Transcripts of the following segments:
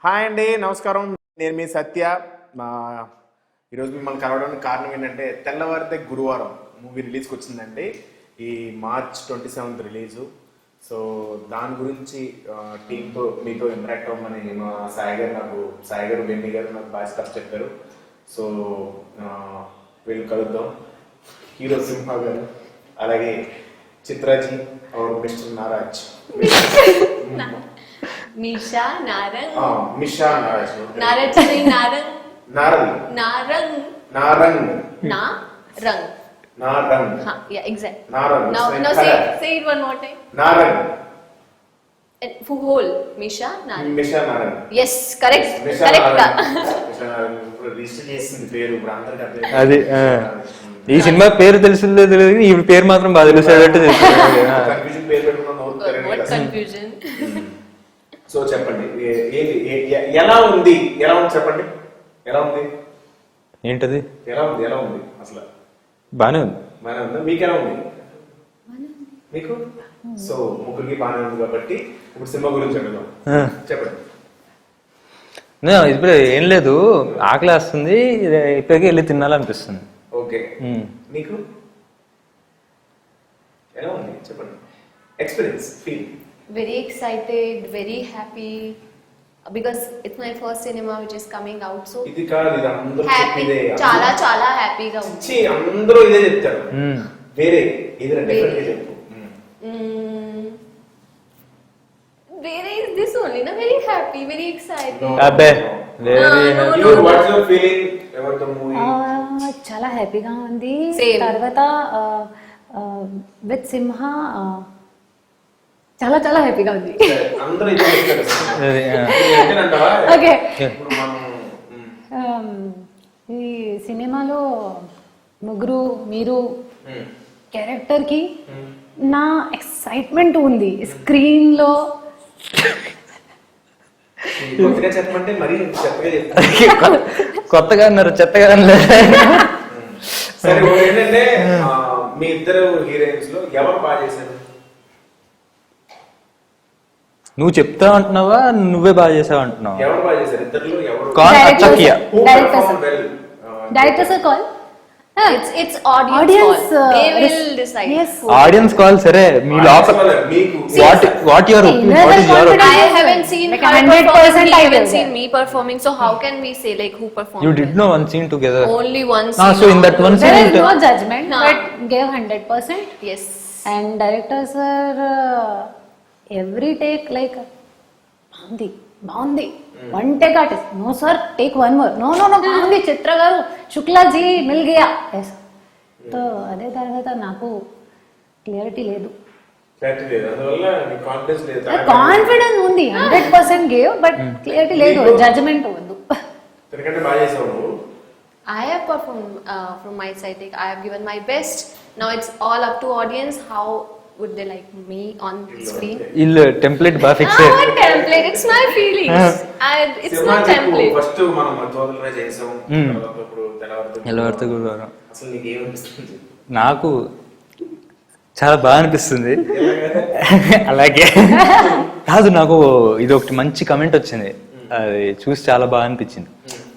Hi అండి, నమస్కారం. నేను మీ సత్య. మా ఈరోజు మిమ్మల్ని కలవడానికి కారణం ఏంటంటే తెల్లవారితే గురువారం మూవీ రిలీజ్కి వచ్చిందండి. ఈ March 27 రిలీజు. సో దాని గురించి టీంతో మీతో ఇంటరాక్ట్ అవ్వమని మా సాయి గారు బెన్ని గారు నాకు బాగా స్టఫ్ చెప్పారు. సో వీళ్ళు కలుద్దాం. హీరో సింహ గారు, అలాగే చిత్రాజీ और मिस्टर नाराज मिशा नारंग मिशा नाराज नाराज नहीं नारंग नारंग नारंग नारंग नारंग नारंग हाँ या exact Narang now say it one more time Narang for whole Misha Narang Misha Narang yes correct Misha correct Misha Narang ఇప్పుడు రిజిస్టర్ చేసింది పేరు ఇప్పుడు అందరికీ అది ఈ సినిమా పేరు తెలిసిందో తెలియదు, ఈ పేరు మాత్రం బాగా తెలిసేటట్టు కన్ఫ్యూజన్ పేరు what confusion సో చెప్పండి, ఎలా ఉంది చెప్పండి. ఎలా ఉంది ఏంటది? ఎలా ఉంది అసలు? బానే ఉంది. బానే ఉందా? మీకు ఎలా ఉంది? మీకు సో ముగ్గురికి బానే ఉంది కాబట్టి ఇప్పుడు సినిమా గురించి అడుగుదాం. చెప్పండి. ఇప్పుడు ఏం లేదు, ఆకలి వస్తుంది, ఇప్పటికే వెళ్ళి తినాలనిపిస్తుంది. ఓకే, నీకు ఎలా ఉంది చెప్పండి, experience, feel? very excited, very happy because it's my first cinema which is coming out, so ఇది కాదు, ఇది అందరూ happy, చాలా చాలా హ్యాపీగా ఉంది. అందరూ ఇదే చెప్తారు. వేరే ఏదైనా డిఫరెంట్ గా చెప్పు. వేరే is this only na very happy, very excited. అబ్బే very happy. You what's your feeling about the movie? చాలా హ్యాపీగా ఉంది. Same. తర్వాత విత్ సింహ చాలా చాలా హ్యాపీగా ఉంది. అందరూ ఇదే చెప్తారు. అంటావా? ఓకే, ఇప్పుడు మనం ఈ సినిమాలో ముగ్గురు మీరు క్యారెక్టర్ కి నా ఎక్సైట్మెంట్ ఉంది స్క్రీన్ లో. కొత్తగా చెప్పమంటే మరి చెత్తగా చెప్తాను. కొత్తగా అన్నారు, చెత్తగా అన్నారు. సరే, ఏంటంటే మీ ఇద్దరు హీరోయిన్స్ లో ఎవరు బాగా చేశారు? నువ్వు చెప్తా అంటున్నావా, నువ్వే బాగా చేసావు అంటున్నావా? ఎవరు బాగా చేశారు ఇద్దరు? ఎవరు director sir call, it's audience call. They will decide. Audience call. సరే, మీ లోపల what your opinion, what is your opinion? I haven't seen like her 100% performing, I you haven't will seen me performing, so how can we say like who performed? You did know one scene together. Only one scene. So in that one there scene is no judgment, No. but gave 100%. Yes. And director sir every take like బాగుంది, one take artist, no sir take one more, no బాగుంది చిత్ర గారు, శుక్లా జీ మిల్ గయా. So అదే తర్వాత నాకు clarity లేదు, confidence ఉంది, 100% గేవ్, బట్ క్లియరిటీ లేదు, జడ్జ్మెంట్ వద్దు. I have performed from my side. Like, I have given my best. Now it's all up to audience. How would they like me on screen? ఇల్ template బాగా fix Ah, what template? It's my feelings. It's not template. First మనం తోదలరా చేసాం, తర్వాత ఇప్పుడు తెల్లవారితే గురువారం. అసలు నీకు ఏమనిపిస్తుంది? నాకు చాలా బాగా అనిపిస్తుంది. అలాగే కాదు, నాకు ఇది ఒకటి మంచి కమెంట్ వచ్చింది, అది చూసి చాలా బాగా అనిపించింది.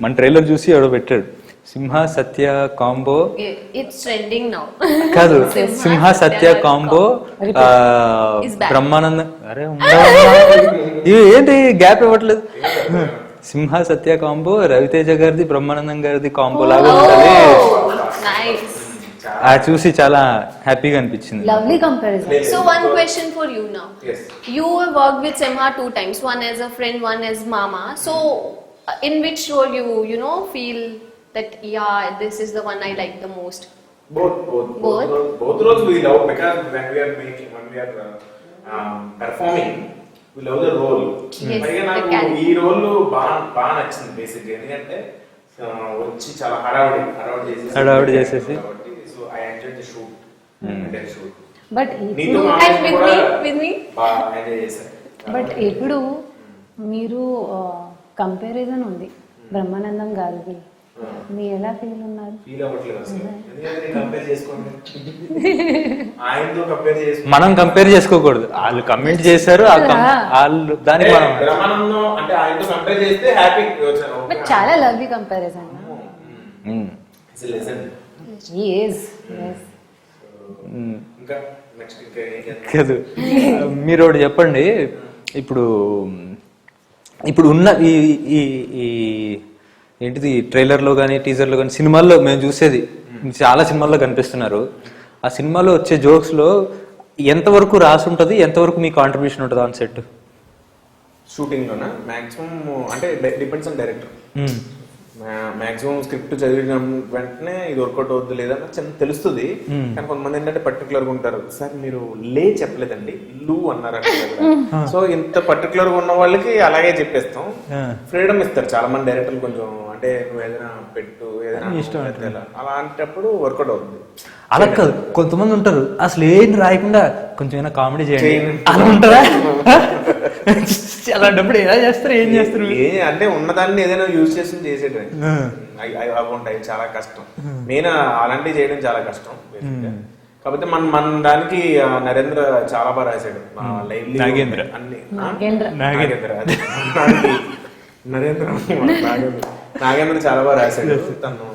మన ట్రైలర్ చూసి ఎవడో పెట్టాడు, సింహ సత్య కాంబో. It's trending now. కాదు, సింహ సత్య కాంబో బ్రహ్మానంద. అరే ఇవి ఏంటి గ్యాప్ ఇవ్వట్లేదు. సింహ సత్య కాంబో రవితేజ గారిది బ్రహ్మానందం గారిది కాంబో లాగా ఉండాలి. Nice. అది చూసి చాలా హ్యాపీగా అనిపించింది. Lovely comparison. So one question for you now. Yes. You have worked with Simha 2 times, one as a friend, one as mama. So in which role you know feel that yeah, this is the one I like the most? Both roles we love, because when we are performing we love the role. Yes, మరి నాకు ఈ role బాగా నచ్చింది బేసిక్గా, ఎందుకంటే వచ్చి చాలా హడావుడి చేసేసి so I enjoyed the shoot. But నీతో with me బాగా ఎంజాయ్ చేశాను. బట్ ఇప్పుడు మీరు కంపారిజన్ ఉంది బ్రహ్మానందం గారిది మీరు ఎలా ఫీల్ ఉన్నారు? ఫీల్ అవ్వట్లేదు అసలు. ఎందుకంటే కంపేర్ చేసుకోండి, ఆయనతో కంపేర్ చేసుకోండి. మనం కంపేర్ చేసుకోకూడదు, వాళ్ళు కమెంట్ చేశారు వాళ్ళు దానికి మనం బ్రహ్మానందం అంటే ఆయనతో కంపేర్ చేస్తే హ్యాపీ. బట్ చాలా లవ్లీ కంపారిజన్. ఇంకా నెక్స్ట్ ఇంకా కాదు. మీరు ఒకటి చెప్పండి, ఇప్పుడు ఇప్పుడు ఉన్న ఈ ఈ ఈ ఏంటిది ట్రైలర్లో కానీ టీజర్లో కానీ సినిమాల్లో మేము చూసేది చాలా సినిమాల్లో కనిపిస్తున్నారు. ఆ సినిమాలో వచ్చే జోక్స్లో ఎంతవరకు రాసి ఉంటుంది, ఎంతవరకు మీ కాంట్రిబ్యూషన్ ఉంటుంది ఆన్ సెట్? షూటింగ్ లోనా మాక్సిమం అంటే depends on director. Maximum script చదివిన వెంటనే ఇది వర్కౌట్ అవుద్దు లేదా చిన్న తెలుస్తుంది. కానీ కొంతమంది ఏంటంటే పర్టికులర్ గా ఉంటారు, సార్ మీరు లే చెప్పలేదండి లూ అన్నారంటే. సో ఇంత పర్టికులర్ గా ఉన్న వాళ్ళకి అలాగే చెప్పేస్తాం, ఫ్రీడమ్ ఇస్తారు చాలా మంది డైరెక్టర్లు. కొంచెం అంటే నువ్వు ఏదైనా పెట్టు, ఏదైనా ఇష్టం అలాంటప్పుడు వర్కౌట్ అవుతుంది. అలా కాదు, కొంతమంది ఉంటారు అసలు ఏం రాయకుండా కొంచెం ఏమైనా కామెడీ చేయండి అలా ఉంటారా? అలాంటప్పుడు ఎలా చేస్తారు, ఏం చేస్తారు? అంటే ఉన్నదాన్ని ఏదైనా యూజ్ చేసి చేసేటవి అవి ఉంటాయి, చాలా కష్టం. నేను అలాంటివి చేయడం చాలా కష్టం. కాకపోతే మన దానికి నరేంద్ర చాలా బాగా రాశాడు. నాగేంద్ర అన్ని నాగేంద్ర చాలా బాగా రాశాడు. తను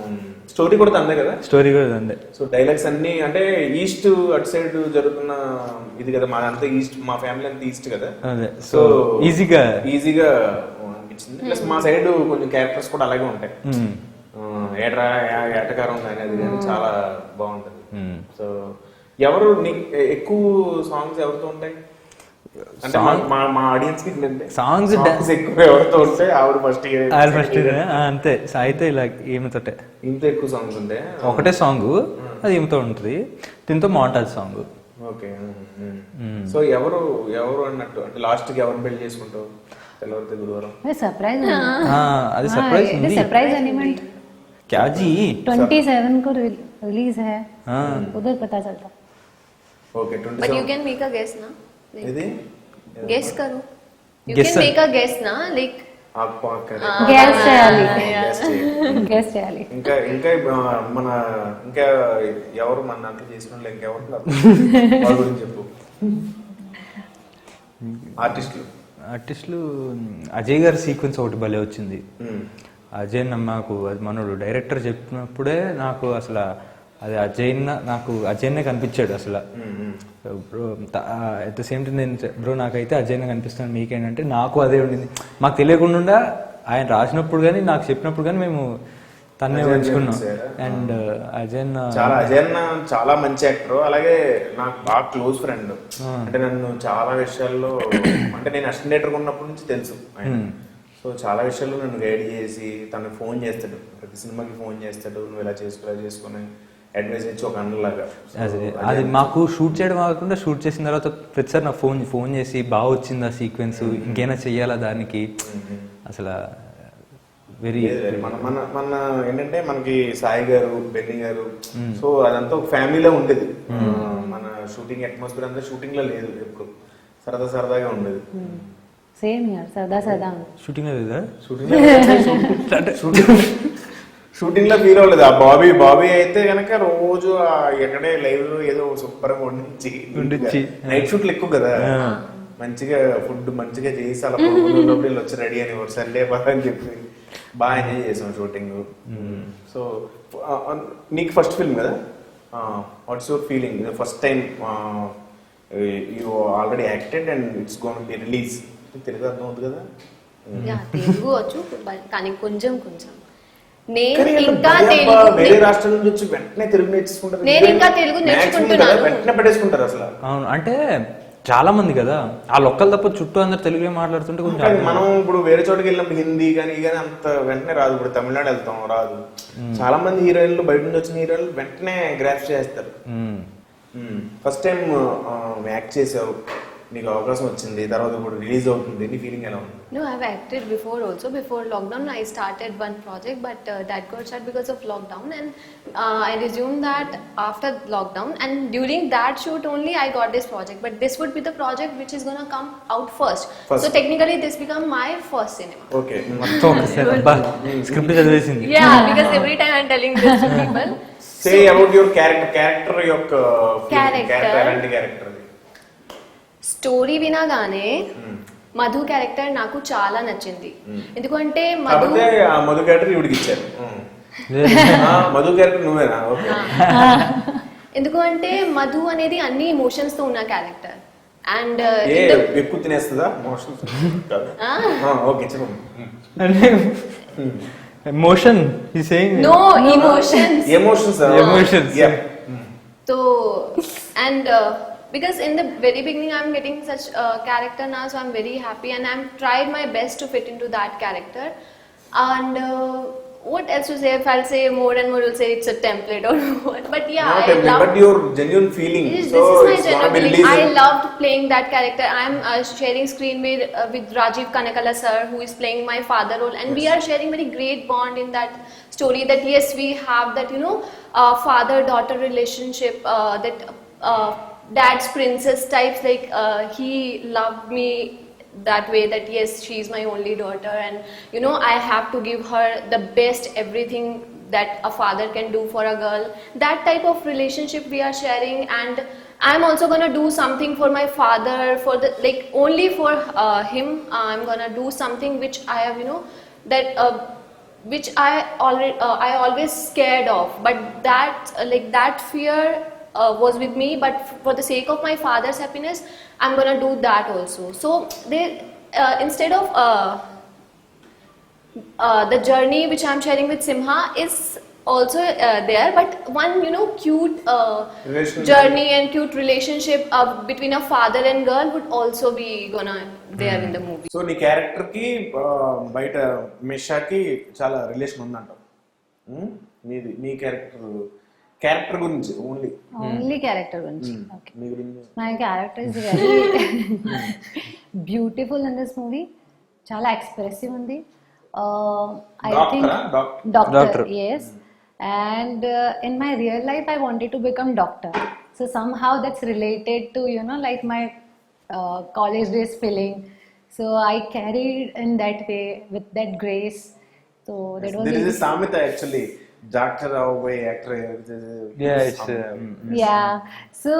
స్టోరీ కూడా తందే కదా, స్టోరీ కూడా తందే. సో డైలాగ్స్ అన్ని అంటే ఈస్ట్ అటు సైడ్ జరుగుతున్న ఇది కదా, మాదంతా ఈస్ట్, మా ఫ్యామిలీ అంతా ఈస్ట్ కదా. సో ఈజీగా అనిపించింది. ప్లస్ మా సైడ్ కొంచెం క్యారెక్టర్స్ కూడా అలాగే ఉంటాయి. ఏటకారం కానీ అది కానీ చాలా బాగుంటది. సో ఎవరు ఎక్కువ సాంగ్స్ ఎవరితో ఉంటాయి అంటే మా ఆడియన్స్ కి సాంగ్స్ ఎక్కువ ఎవరితో ఉంటాయి? ఆవిడ ఫస్ట్ అంతే. సాయితే ఇలా ఈమెతోటే ఇంత ఎక్కువ సాంగ్స్ ఉంటాయి. ఒకటే సాంగ్ అది ఈమెతో ఉంటుంది, దీంతో మాంటాజ్ సాంగ్. ఓకే. సో ఎవరు అన్నట్టు అంటే లాస్ట్ కి ఎవరు పెళ్లి చేసుకుంటావు? తెల్లవారితే గురువారం सरप्राइज అది సర్ప్రైజ్ ఉంది. सरप्राइज एलिमेंट क्या जी 27 को रिलीज है, उधर पता चलता. Okay. But you can make a guess na. ఇది Guess करो. You Guess can make a guess na, like gas చేయాలి, గెస్ చేయాలి. ఇంకా మన ఇంకా ఎవరు మన దాంట్లో చేసిన వాళ్ళు ఇంకెవరు వాళ్ళ గురించి చెప్పు. ఆర్టిస్టులు అజయ్ గారి సీక్వెన్స్ ఒకటి భలే వచ్చింది. అజయ్ నాకు అది మనోడు డైరెక్టర్ చెప్పినప్పుడే నాకు అసలు అది అజయ్నే కనిపించాడు అసలు. Bro at the same time నేను బ్రో నాకైతే అజయ్నే కనిపిస్తున్నాను, మీకేంటంటే నాకు అదే ఉండింది. మాకు తెలియకుండా ఆయన రాసినప్పుడు కానీ నాకు చెప్పినప్పుడు కానీ మేము తన్నే ఉంచుకున్నాం. అండ్ అజయ్ చాలా మంచి యాక్టర్, అలాగే నాకు బాగా క్లోజ్ ఫ్రెండ్. అంటే నన్ను చాలా విషయాల్లో అంటే నేను అసిస్టెంట్ ఉన్నప్పటి నుంచి తెలుసు ఆయన. సో చాలా విషయాల్లో నన్ను గైడ్ చేసి తను ఫోన్ చేస్తాడు, ప్రతి సినిమాకి ఫోన్ చేస్తాడు, నువ్వు ఇలా చేసుకుని అడ్వైస్ ఇచ్చి ఒక అన్నలాగా. అది మాకు షూట్ చేయడం కాకుండా షూట్ చేసిన తర్వాత ప్రతిసారి నాకు ఫోన్ చేసి బాగా వచ్చింది ఆ సీక్వెన్స్, ఇంకేనా చెయ్యాలా దానికి. అసలు వెరీ మన ఏంటంటే మనకి సాయి గారు, బెన్నీ గారు, సో అదంతా ఒక ఫ్యామిలీలో ఉండేది. మన షూటింగ్ అట్మాస్ఫియర్ అంతా షూటింగ్ లో లేదు, ఎప్పుడు సరదాగా ఉండేది. సేమ్ యార్ సరదా షూటింగ్ లో లేదా? షూటింగ్ లో ఫీల్ అవ్వలేదు. ఆ బాబీ అయితే కనుక రోజు ఎక్కడే లైవ్ ఏదో సూపర్ వండించి నైట్ షూట్లు ఎక్కువ కదా, మంచిగా ఫుడ్ మంచిగా చేసి అలా లోపల వచ్చి రెడీ అని సర్లే పద అని చెప్పి బాగా ఎంజాయ్ చేసాం షూటింగ్. సో నీకు ఫస్ట్ ఫిల్మ్ కదా, what's your feeling? First time you already acted and it's gonna be release. Telugu అర్థం అవుతుంది కదా? తెలుగు వచ్చు కానీ కొంచెం వేరే రాష్ట్రం నుంచి వచ్చి వెంటనే తెలుగు నేర్చుకుంటారు. నేను ఇంకా తెలుగు నేర్చుకుంటున్నాను, వెంటనే పట్టేసుకుంటారు అసలు. అవును, అంటే చాలా మంది కదా వాళ్ళు ఒక్కరు తప్ప చుట్టూ అందరు తెలుగులో మాట్లాడుతుంటే కొంచెం. మనం ఇప్పుడు వేరే చోటుకి వెళ్ళినప్పుడు హిందీ కానీ అంత వెంటనే రాదు. ఇప్పుడు తమిళనాడు వెళ్తాం రాదు. చాలా మంది హీరోయిన్లు బయట నుంచి వచ్చిన హీరోయిన్లు వెంటనే గ్రాఫ్ చేస్తారు. ఫస్ట్ టైం యాక్ట్ చేసావు, నీకు అవకాశం వచ్చింది, తర్వాత ఇప్పుడు రిలీజ్ అవుతుంది, నీ ఫీలింగ్ ఎలా ఉంది? No, I've acted before also. Before lockdown, I started one project, but that got shut because of lockdown, and I resumed that after lockdown. And during that shoot only, I got this project. But this would be the project which is gonna come out first. First. So technically, this become my first cinema. Okay. మొత్తం ఒకసారి అబ్బా script చదివేసింది. Yeah, because every time I'm telling this to people. Say about your character యొక్క Character. ఎలాంటి character అది? Story వినగానే Madhu character నాకు చాలా నచ్చింది. ఎందుకంటే మధు కాకపోతే ఆ మధు క్యారెక్టర్ ఇవిడికి ఇచ్చారు. మధు క్యారెక్టర్ నువ్వేనా? ఓకే. ఎందుకు అంటే మధు అనేది అన్ని ఎమోషన్స్ తో ఉన్న క్యారెక్టర్. అండ్ ఎక్కువ తినేస్తుందా మోషన్స్? ఓకే చెప్పండి. అంటే ఎమోషన్ ఈ saying no emotions. Emotions. So and because in the very beginning I'm getting such a character now, so I'm very happy and I'm tried my best to fit into that character. And what else to say? If I'll say more and more, will say it's a template or what. But yeah, Not I template, love. but your genuine feeling. This So is my it's genuine gonna be feeling. I released. loved playing that character. I'm sharing screen with Rajiv Kanakala sir, who is playing my father role, and we are sharing very great bond in that story. That yes, we have that father-daughter relationship. That dad's princess types. Like he loved me that way. That yes, she's my only daughter, and I have to give her the best everything that a father can do for a girl. That type of relationship we are sharing, and I'm also gonna do something for my father, for the only for him. I'm gonna do something which I have that which I always scared of, but that that fear was with me, but for the sake of my father's happiness, I'm gonna do that also. So they instead of the journey which I'm sharing with Simha is also there, but one cute Relationship. journey and cute relationship between a father and girl would also be gonna there in the movie. So నీ character కి బయట మిషాకి చాలా relation ఉందంట. మీ character గురించి only character గురించి. Okay, మీ గురించి my character is very beautiful in this movie. చాలా expressive ఉంది. I think doctor, yes. And in my real life I wanted to become doctor, so somehow that's related to like my college days feeling, so I carried in that way with that grace. So that was there is a samita actually, doctor away actor. Yeah, it's yeah. So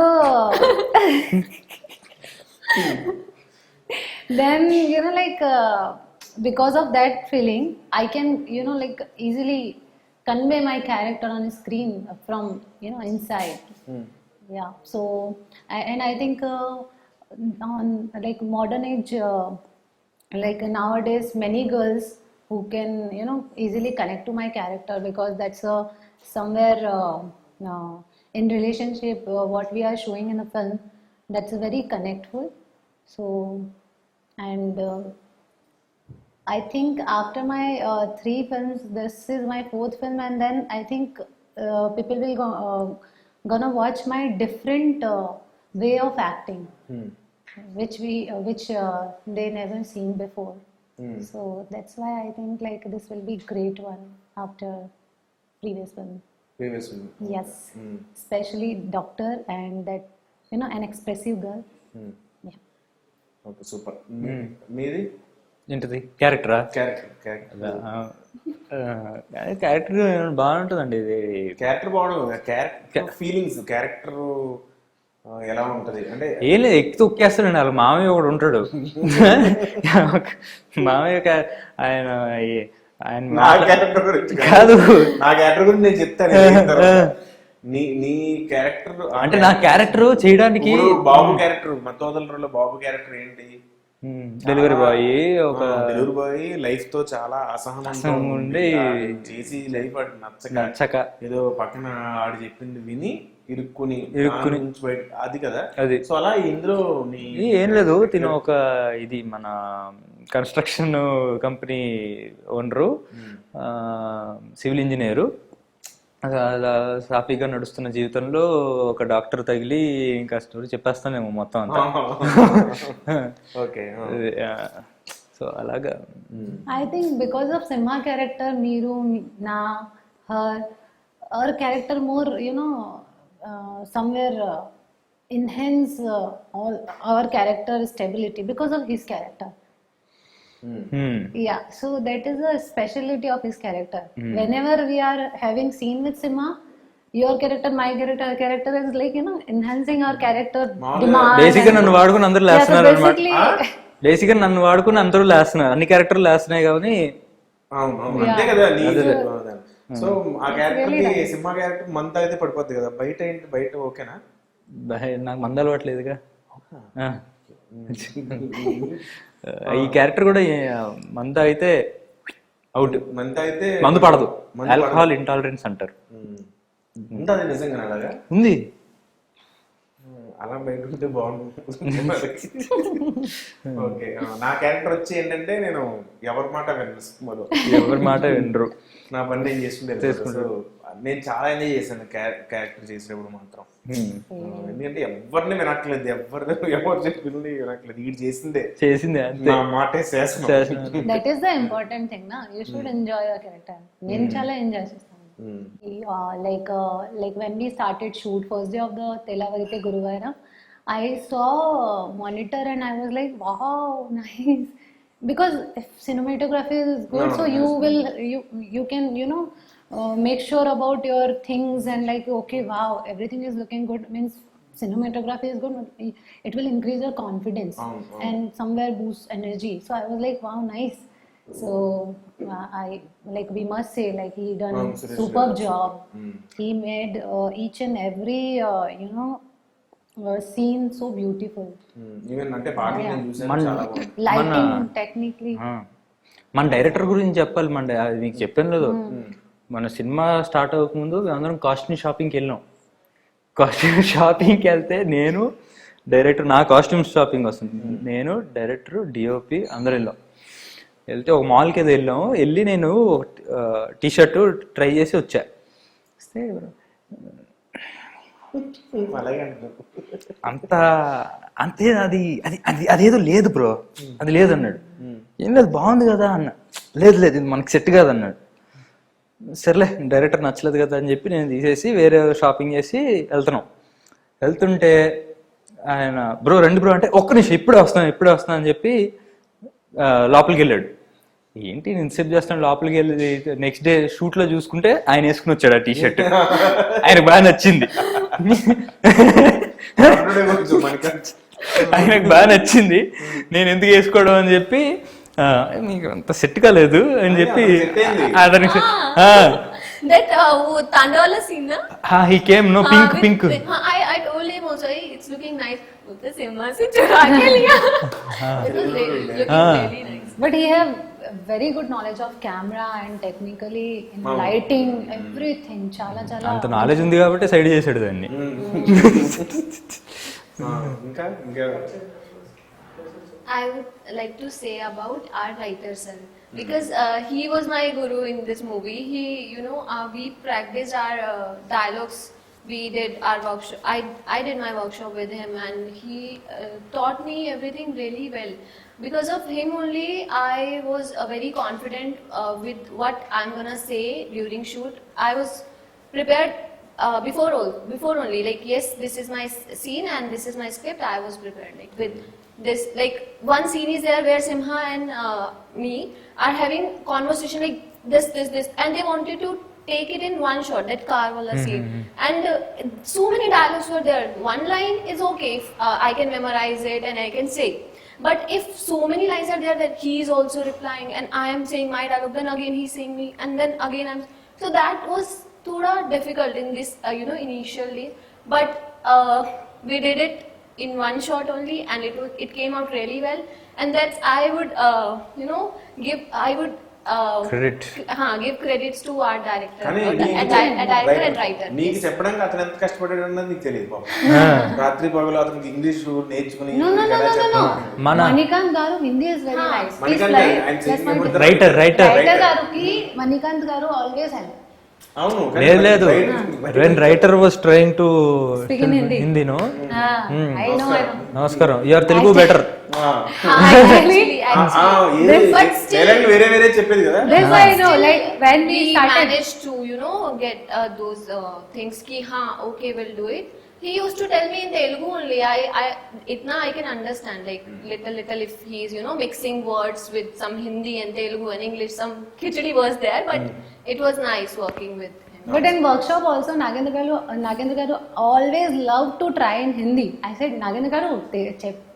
then because of that feeling I can easily convey my character on screen from inside. Yeah, so I think on modern age, nowadays many girls who can easily connect to my character, because that's somewhere in relationship what we are showing in the film, that's very connectful. So and I think after my 3 films, this is my 4th film, and then I think people will gonna watch my different way of acting, which they never seen before. So that's why I think this will be great one after previous film. Yes, especially doctor and that an expressive girl. Yeah. Okay, super. మీది ఏంటిది క్యారెక్టరా? Character character బాగుంటుందండి. ఇది character బాగుంటుంది. Character feelings, character ఎలా ఉంటది అంటే ఏం లేదు, ఎక్కి తొక్కేస్తాడండి. వాళ్ళ మామయ్య ఒకడు ఉంటాడు. మామయ్య ఆయన నా క్యారెక్టర్ గురించి కాదు, నా క్యారెక్టర్ గురించి నేను చెప్తాను. నీ క్యారెక్టర్ అంటే నా క్యారెక్టర్ చేయడానికి బాబు క్యారెక్టర్, మత్తోదలలో బాబు క్యారెక్టర్ ఏంటి? డెలివరీ బాయ్, ఒక డెలివరీ బాయ్ లైఫ్ తో చాలా అసహనం ఉండి చేసి లైఫ్ నచ్చక ఏదో పక్కన ఆడు చెప్పింది విని ఇరుక్కుని అది కదా అది. సో అలా ఇందులో ఏం లేదు, తిను ఒక ఇది మన construction company owner, civil engineer. అలా సాఫీగా నడుస్తున్న జీవితంలో ఒక డాక్టర్ తగిలి ఇంకా స్టోరీ చెప్పేస్తానేమో మొత్తం అంతా. ఓకే. సో అలాగా I think because of Simha character, Meeru, Na, her, our character more, somewhere enhance all our character stability because of his character. Yeah, so that is a specialty of his character. Whenever we are having scene with Simha, your character, my character is like, enhancing our character demand. బేసిక్గా నన్ను వాడుకుని అందరూ Yeah, so లేస్తున్నారు అనమాట. basically, బేసిక్గా నన్ను వాడుకుని అందరూ లేస్తున్నారు, అన్ని క్యారెక్టర్లు లేస్తున్నాయి కానీ అవును అంతే కదా. సో ఆ క్యారెక్టర్ కి సింహ క్యారెక్టర్ మంత అయితే పడిపోద్ది కదా. బయట ఏంటి, బయట ఓకేనా? నాకు మంద అలవాట్లేదుగా. ఈ క్యారెక్టర్ కూడా మంద అయితే అవుట్, మంత అయితే మందు పడదు, ఆల్కహాల్ ఇంటాలరెన్స్ అంటారు. ఉంటుంది నిజంగా అలాగా ఉంది. అలా బయట ఉంటే బాగుంటుంది. ఓకే. నా క్యారెక్టర్ వచ్చి ఏంటంటే నేను ఎవరి మాట వినను సినిమాలో. ఎవరి మాట వినరు, నా పని నేను చేసుకుంటాను. నేను చాలా ఎంజాయ్ చేశాను క్యారెక్టర్ చేసినప్పుడు మాత్రం. ఎందుకంటే ఎవరిని వినట్లేదు, ఎవరు చెప్పింది వినట్లేదు, ఇది చేసిందే నా మాటే శాసనం. that is the important thing, na. You should enjoy your character. నేను చాలా ఎంజాయ్ చేస్తాను. Like when we started shoot first day of the Telavarite Guruvara, I saw monitor and I was like, wow, nice. Because if cinematography is good, so you can make sure about your things and like, okay, wow, everything is looking good, means cinematography is good, it will increase your confidence and somewhere boost energy. So I was like, wow, nice. So I like, we must say, like, he done superb job. He made each and every scene so beautiful. Even అంటే పాటలు నేను చూసాను, చాలా బాగుంది. Lighting technically. మన director గురించి చెప్పాలి. అది మీకు చెప్పాను లేదు, మన సినిమా స్టార్ట్ అవ్వకముందు అందరం కాస్ట్యూమ్ షాపింగ్కి వెళ్ళాం. కాస్ట్యూమ్ షాపింగ్కి వెళ్తే నేను డైరెక్టర్, నా కాస్ట్యూమ్ షాపింగ్ వస్తుంది, నేను డైరెక్టర్ డిఓపి అందరూ వెళ్ళాం. వెళ్తే ఒక మాల్కి ఏదో వెళ్ళాము. వెళ్ళి నేను టీషర్ట్ ట్రై చేసి వచ్చా. అంతే అది అది అది అదేదో లేదు బ్రో, అది లేదు అన్నాడు. ఏం లేదు, బాగుంది కదా అన్న. లేదు ఇది మనకి సెట్ కాదు అన్నాడు. సర్లే, డైరెక్టర్ నచ్చలేదు కదా అని చెప్పి నేను తీసేసి వేరే షాపింగ్ చేసి వెళ్తుంటే ఆయన బ్రో రండి బ్రో అంటే, ఒక్క నిమిషం ఇప్పుడే వస్తాను అని చెప్పి లోపలికి వెళ్ళాడు. ఏంటి నేను ఇన్సెప్ట్ చేస్తాను, లోపలికి వెళ్ళి నెక్స్ట్ డే షూట్ లో చూసుకుంటే ఆయన వేసుకుని వచ్చాడు ఆ టీషర్ట్. ఆయనకు బాగా నచ్చింది, ఆయనకు బాగా నచ్చింది. నేను ఎందుకు వేసుకోవడం అని చెప్పి, మీకు అంత సెట్ కాలేదు అని చెప్పి అతనికి that Tandawala scene, na? he came, no, pink. I told him also, hey, it's looking nice. The Simha se chura ke liya. It was looking really nice. But he have very good knowledge of camera and technically in lighting, everything. Chala అంత knowledge ఉంది కాబట్టి side చేసాడు దాన్ని. ఇంకా I would like to say about our writer sir, because he was my guru in this movie. He, we practiced our dialogues. We did our workshop. I did my workshop with him, and he taught me everything really well. Because of him only, I was very confident with what I'm gonna say during shoot. I was prepared before only. Like, yes, this is my scene and this is my script. I was prepared, like, with this, like, one scene is there where Simha and me are having conversation like this, and they wanted to take it in one shot, that car wala scene. And so many dialogues were there. One line is okay if I can memorize it and I can say. But if so many lines are there that he is also replying and I am saying my dialogue, then again he's saying me, and then again I'm... So that was thoda difficult in this, initially. But we did it in one shot only, and it came out really well. And that's, I would give credits to our director, director and writer. నీకు చెప్పడానికి అతను ఎంత కష్టపడ్డాడు అన్నది నీకు తెలియదు పాపం. రాత్రి పగలు అతనికి ఇంగ్లీష్ నేర్చుకుని No. Manikant garu Hindi is very nice. Writer Writer garu ki Manikant garu always help. అవును లేదు లేదు, when writer was trying to Speak in Hindi. Hindi no. I know. నమస్కారం, your Telugu better. Actually, but still- వేరే వేరే చెప్పేది కదా. This I know. Like when we he started. managed to get those things ki okay, we'll do it. He used to tell me in Telugu only. I can understand like little if he's mixing words with some Hindi and Telugu and English, some khichdi was there, but it was nice working with him. But in workshop also, Nagendra garu always loved to try in Hindi. I said, Nagendra garu,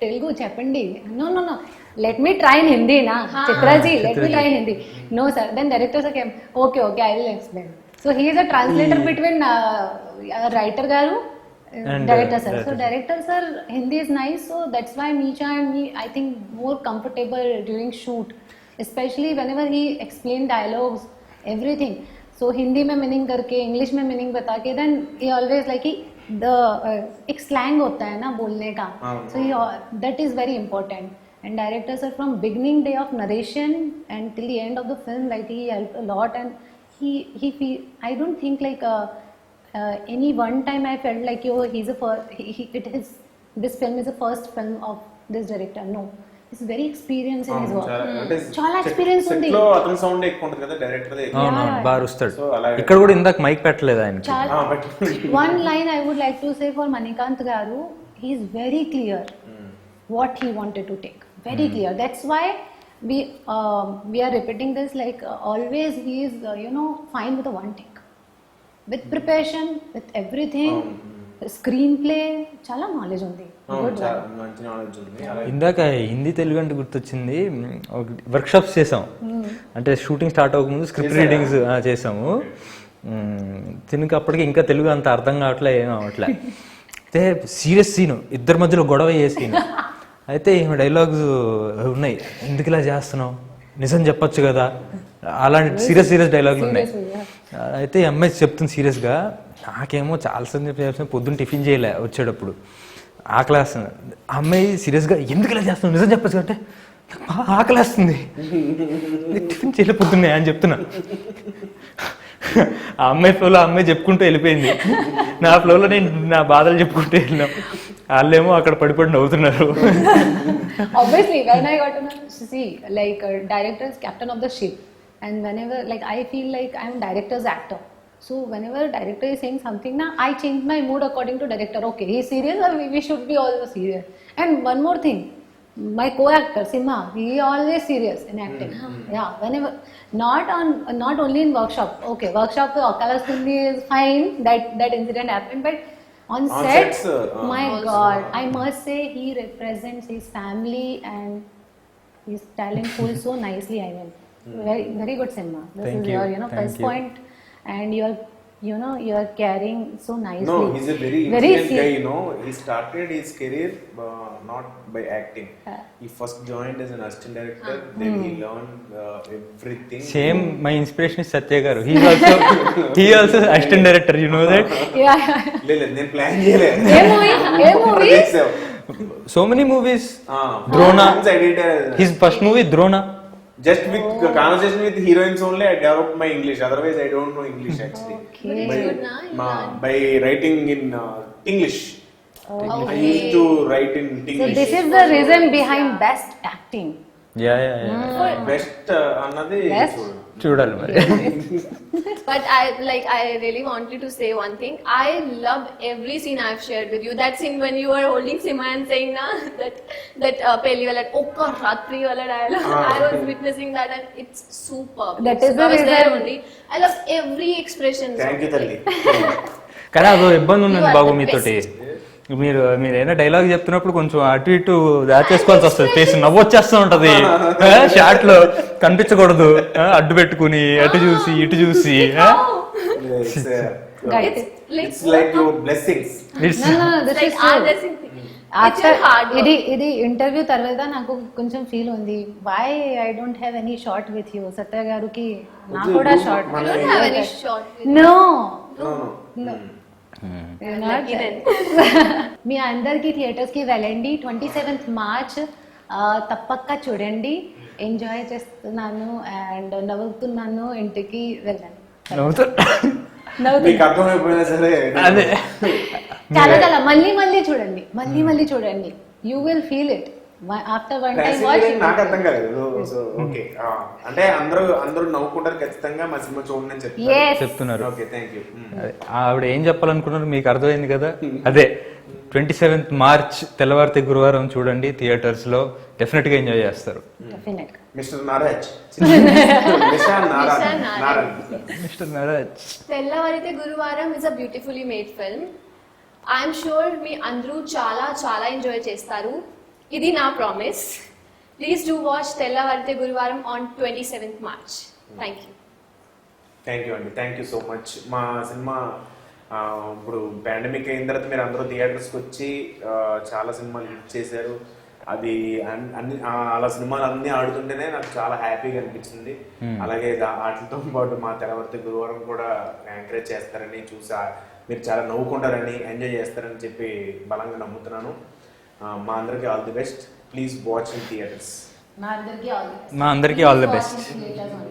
Telugu cheppandi. No. Let me try in Hindi, na. Chitra ji, let me try in Hindi. No, sir. Then director sir came. Okay, I will explain. So he is a translator between writer garu and director sir. So director sir, Hindi is nice. So that's why Meesha and me, I think, more comfortable during shoot, especially whenever he explained dialogues, everything. So Hindi में meaning करके, English में meaning बता के, then he always like कि एक slang होता है ना बोलने का, so that is very important. And director sir from beginning day of narration and till the end of the film, like he helped a lot, and he I don't think like any one time I felt like he's a this film is the first film of this director. No, he's very experienced in his work. చాలా experience ఉంది. లో అతని sound ఎక్కువ ఉంటుంది కదా director the. అవునవును, బాగా వస్తాడు. So, అలాగే. ఇక్కడ కూడా ఇందాక మైక్ పెట్టలేదు ఆయనకి. One line I would like to say for Manikant garu, he is very clear what he wanted to take. Very clear. That's why we are repeating this, like always he is fine with a one take. With preparation, with everything, screenplay, చాలా knowledge ఉంది. Good one. మంచి knowledge ఉంది. అలాగే. ఇందాక హిందీ తెలుగు అంటే గుర్తొచ్చింది, work shops చేసాం. అంటే షూటింగ్ స్టార్ట్ అవ్వకముందు స్క్రిప్ట్ రీడింగ్స్ చేసాము. తినక అప్పటికి ఇంకా తెలుగు అంత అర్థం కావట్లే, ఏం అవట్లే. అయితే సీరియస్ సీను, ఇద్దరి మధ్యలో గొడవ అయ్యే సీను. అయితే ఈమె డైలాగ్స్ ఉన్నాయి, ఎందుకు ఇలా చేస్తున్నావు, నిజం చెప్పొచ్చు కదా, అలాంటి సీరియస్ డైలాగులు ఉన్నాయి. అయితే ఈ అమ్మాయి చెప్తుంది సీరియస్గా, నాకేమో చాలాసార్లు చెప్పి పొద్దున్న టిఫిన్ చేయలే, వచ్చేటప్పుడు ఆకలేస్తుంది. ఆ అమ్మాయి సీరియస్గా ఎందుకు ఇలా చేస్తున్నావు, నిజం చెప్పచ్చు అంటే ఆకలేస్తుంది, టిఫిన్ చేయలే పొద్దున్నే అని చెప్తున్నా. ఆ అమ్మాయి ఫ్లోలో ఆ అమ్మాయి చెప్పుకుంటూ వెళ్ళిపోయింది, నా ఫ్లోలో నేను నా బాధలు చెప్పుకుంటూ వెళ్ళినాం. వాళ్ళేమో అక్కడ పడిపడి నవ్వుతున్నారు. Obviously, when I got to know, see, like director is captain of the ship, and whenever like I feel like I am director's actor. So whenever director is saying something, na I change my mood according to director. Okay, he is serious, or we should be also serious. And one more thing, my co-actor Simha, he always serious in acting. Yeah, whenever not only in workshop. Okay, workshop Akalaskundi is fine. That incident happened, but on set, sets, my God, I must say he represents his family and his talent pool so nicely. I mean, very good Simha. This Thank is you. your Thank plus you. point, and you are carrying so nicely. No, he's a very intelligent guy. He started his career not by acting. He first joined as an assistant director, then he learned everything. Same my inspiration is Satya గారు. He also assistant director, you know that. Yeah. లేదు నేను plan చేయలేదు. ఏ movie? So many movies. Drona, his first movie Drona. Just with conversation with heroines only, I developed my English. Otherwise, I don't know English actually. Okay. By writing in English. I used to write in So English. this is the reason behind best acting. Yeah Best అన్నది Best? చూడు. చూడాలి మరి. But I really wanted to say one thing. I love every scene I've shared with you. That scene when you were holding Sima and saying na that pehli wala okka ratri wala dialogue. I was witnessing that and it's superb. That is the I was there reason. only. I love every expression. Thank you తల్లి. కానీ అదో ఇబ్బంది ఉందండి You are Babu the మీతోటి. best. మీరు ఏదైనా dialogue చెప్తున్నప్పుడు కొంచెం అటు ఇటు దాచేసుకోవాల్సి వస్తుంది, ఫేస్ నవ్వు వచ్చేస్తూ ఉంటది. షార్ట్ లో కనిపించకూడదు, అడ్డు పెట్టుకుని అటు చూసి ఇటు చూసి. Guys, It's like your blessings. It's no, this Like is our true. dressing thing. It's After your hard work. ఇది ఇంటర్వ్యూ తర్వాత నాకు కొంచెం ఫీల్ ఉంది, why I don't have any shot with you. సత్య గారికి నాకు కూడా short. I don't have any short with No. No. You're not Lucky then. మీ అందరికి theatres కి వెళ్ళండి. 27th మార్చ్ తప్పక చూడండి. ఎంజాయ్ చేస్తున్నాను అండ్ నవ్వుతున్నాను, ఇంటికి వెళ్ళండి. నవ్వుతా. నవ్వుతుంది. మీకు అర్థమైపోయినా సరే అదే కలకల మళ్ళీ మళ్ళీ చూడండి, మళ్ళీ మళ్ళీ చూడండి, you will feel it after one time watch. నాకు అర్థం కాలేదు. సో ఓకే, అంటే అందరూ నవ్వుకుంటారు ఖచ్చితంగా మా సినిమా చూడండి అని చెప్తున్నారు. Okay, thank you. అదే, ఆవిడ ఏం చెప్పాలనుకున్నారు మీకు అర్థమైంది కదా. అదే 27th మార్చ్ తెల్లవారితే గురువారం చూడండి థియేటర్స్ లో, డెఫినెట్ గా ఎంజాయ్ చేస్తారు. డెఫినెట్. మిస్టర్ నారాజ్ మిస్టర్ నరాజ్. Thellavarithe Guruvaram is a beautifully made film. I'm sure మీ అందరూ చాలా చాలా ఎంజాయ్ చేస్తారు. ఇది నా ప్రామిస్. ప్లీజ్ డూ వాచ్ తెల్లవారితే గురువారం on 27th March. Thank you. Thank you అండి, థ్యాంక్ యూ సో మచ్. మా సినిమా ఇప్పుడు పాండమిక్ అయిన తర్వాత మీరు అందరూ థియేటర్స్కి వచ్చి చాలా సినిమాలు హిట్ చేశారు. అది అన్ని అలా సినిమాలు అన్నీ ఆడుతుంటేనే నాకు చాలా హ్యాపీగా అనిపించింది. అలాగే వాటితో పాటు మా తెల్లవారితే గురువారం కూడా ఎంకరేజ్ చేస్తారని చూసా, మీరు చాలా నవ్వుకుంటారని, ఎంజాయ్ చేస్తారని చెప్పి బలంగా నమ్ముతున్నాను. మా అందరికీ all the best. Please watch in theatres. మా అందరికీ ఆల్ ది బెస్ట్. మా అందరికీ all the best. Laters only.